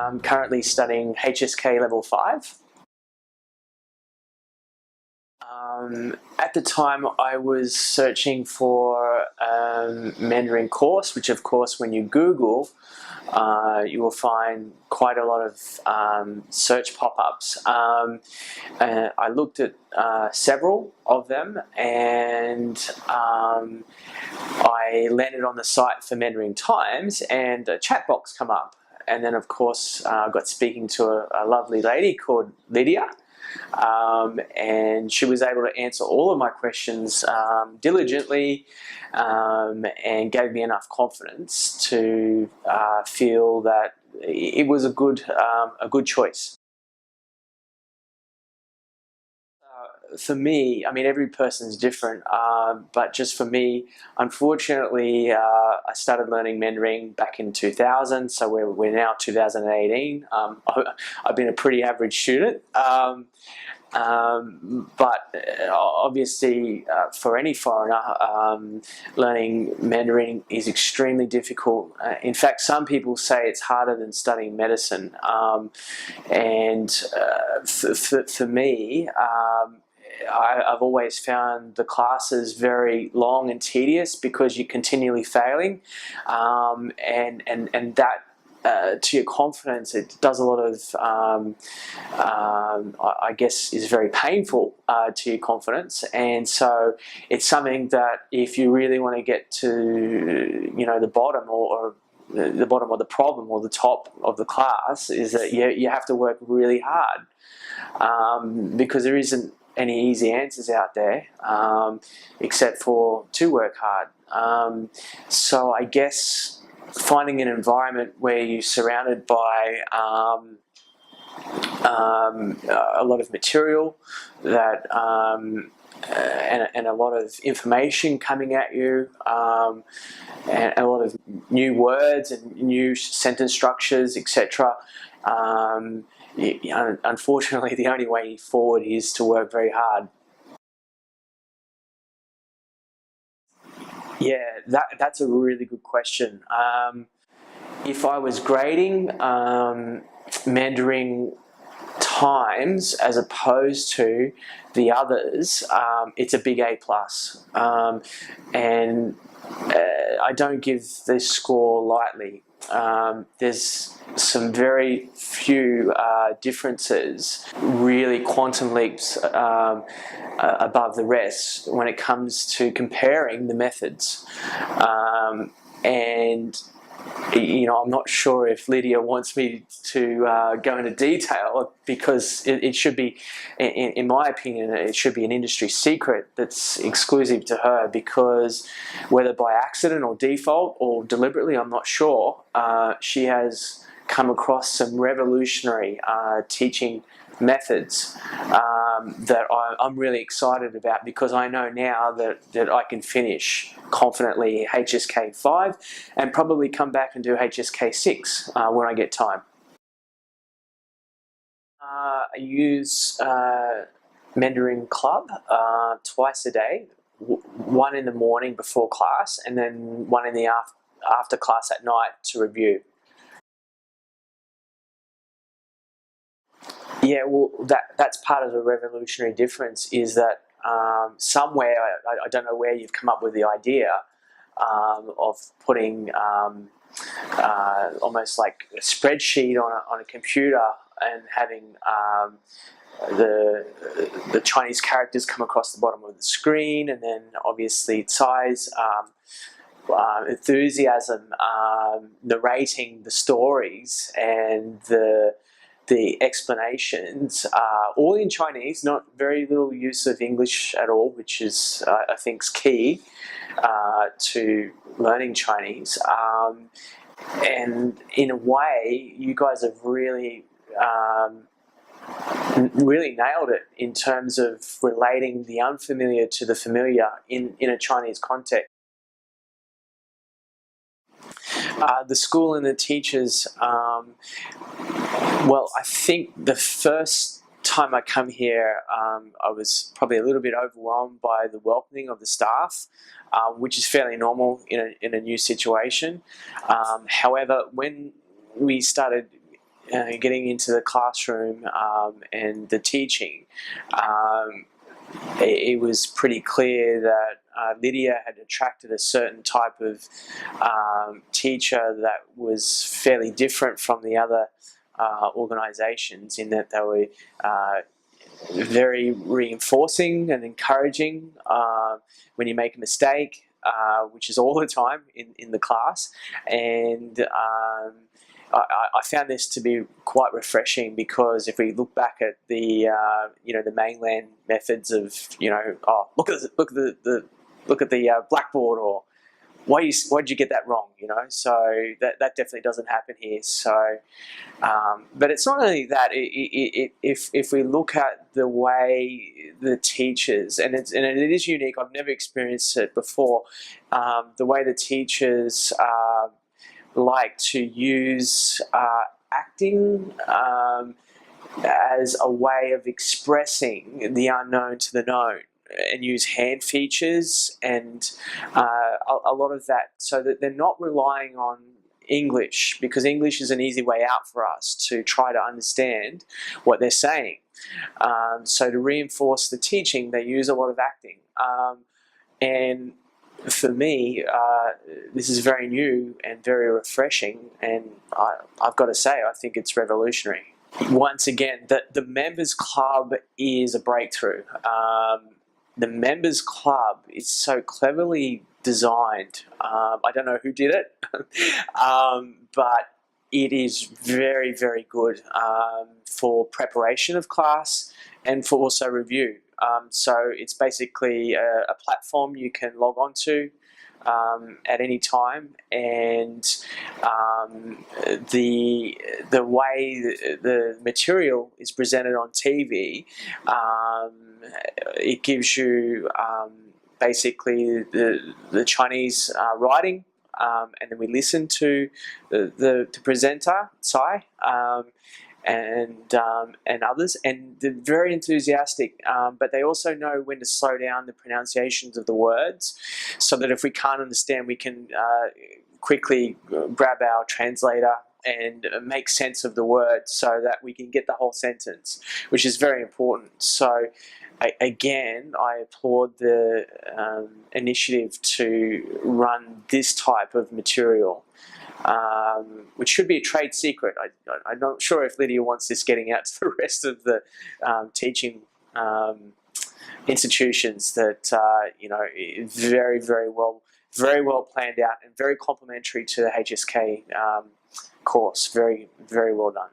I'm currently studying HSK level 5. At the time, I was searching for a Mandarin course, which of course when you Google, you will find quite a lot of search pop-ups. I looked at several of them, and I landed on the site for Mandarin Times, and a chat box come up. And then of course I got speaking to a lovely lady called Lydia, and she was able to answer all of my questions diligently, and gave me enough confidence to feel that it was a good choice. For me, I mean, every person's different, but just for me, unfortunately, I started learning Mandarin back in 2000, so we're now 2018. I've been a pretty average student, but obviously for any foreigner, learning Mandarin is extremely difficult. In fact, some people say it's harder than studying medicine, and for me, I've always found the classes very long and tedious because you're continually failing, and that to your confidence, it does a lot of, I guess, is very painful to your confidence. And so it's something that if you really want to get to, the bottom or the bottom of the problem or the top of the class, is that you have to work really hard, because there isn't any easy answers out there, except for to work hard. So I guess finding an environment where you're surrounded by a lot of material that and a lot of information coming at you, and a lot of new words and new sentence structures, etc. Unfortunately, the only way forward is to work very hard. Yeah, that's a really good question. If I was grading Mandarin Times as opposed to the others, it's a big A+. And I don't give this score lightly. There's some very few differences, really quantum leaps above the rest when it comes to comparing the methods. And I'm not sure if Lydia wants me to go into detail, because it should be, in my opinion, it should be an industry secret that's exclusive to her, because whether by accident or default or deliberately, I'm not sure, she has come across some revolutionary teaching methods that I'm really excited about, because I know now that I can finish confidently HSK 5 and probably come back and do HSK 6 when I get time. I use Mandarin Club twice a day, one in the morning before class, and then one in the after class at night to review. Yeah, well, that's part of the revolutionary difference, is that somewhere, I don't know where you've come up with the idea of putting almost like a spreadsheet on a computer and having the Chinese characters come across the bottom of the screen, and then obviously size, enthusiasm, narrating the stories and the explanations, all in Chinese, not very little use of English at all, which is, I think, is key to learning Chinese. And in a way, you guys have really nailed it in terms of relating the unfamiliar to the familiar in a Chinese context. The school and the teachers, well, I think the first time I come here, I was probably a little bit overwhelmed by the welcoming of the staff, which is fairly normal in a new situation. However, when we started getting into the classroom and the teaching, it was pretty clear that Lydia had attracted a certain type of teacher that was fairly different from the other organisations, in that they were very reinforcing and encouraging when you make a mistake, which is all the time in the class. And I found this to be quite refreshing, because if we look back at the the mainland methods of look at the blackboard, or why did you get that wrong? So that definitely doesn't happen here. So, but it's not only that. If we look at the way the teachers, and it is unique. I've never experienced it before. The way the teachers like to use acting as a way of expressing the unknown to the known, and use hand features and a lot of that, so that they're not relying on English, because English is an easy way out for us to try to understand what they're saying. So to reinforce the teaching, they use a lot of acting. And for me, this is very new and very refreshing, and I've got to say, I think it's revolutionary. Once again, the Members Club is a breakthrough. The Members Club is so cleverly designed. I don't know who did it, but it is very, very good for preparation of class and for also review. So it's basically a platform you can log on to at any time, and the way the material is presented on TV, it gives you basically the Chinese writing, and then we listen to the presenter, Tsai, and others, and they're very enthusiastic, but they also know when to slow down the pronunciations of the words, so that if we can't understand, we can quickly grab our translator and make sense of the words, so that we can get the whole sentence, which is very important. So again, I applaud the initiative to run this type of material, which should be a trade secret. I'm not sure if Lydia wants this getting out to the rest of the teaching institutions. That very, very well planned out, and very complementary to the HSK course. Very, very well done.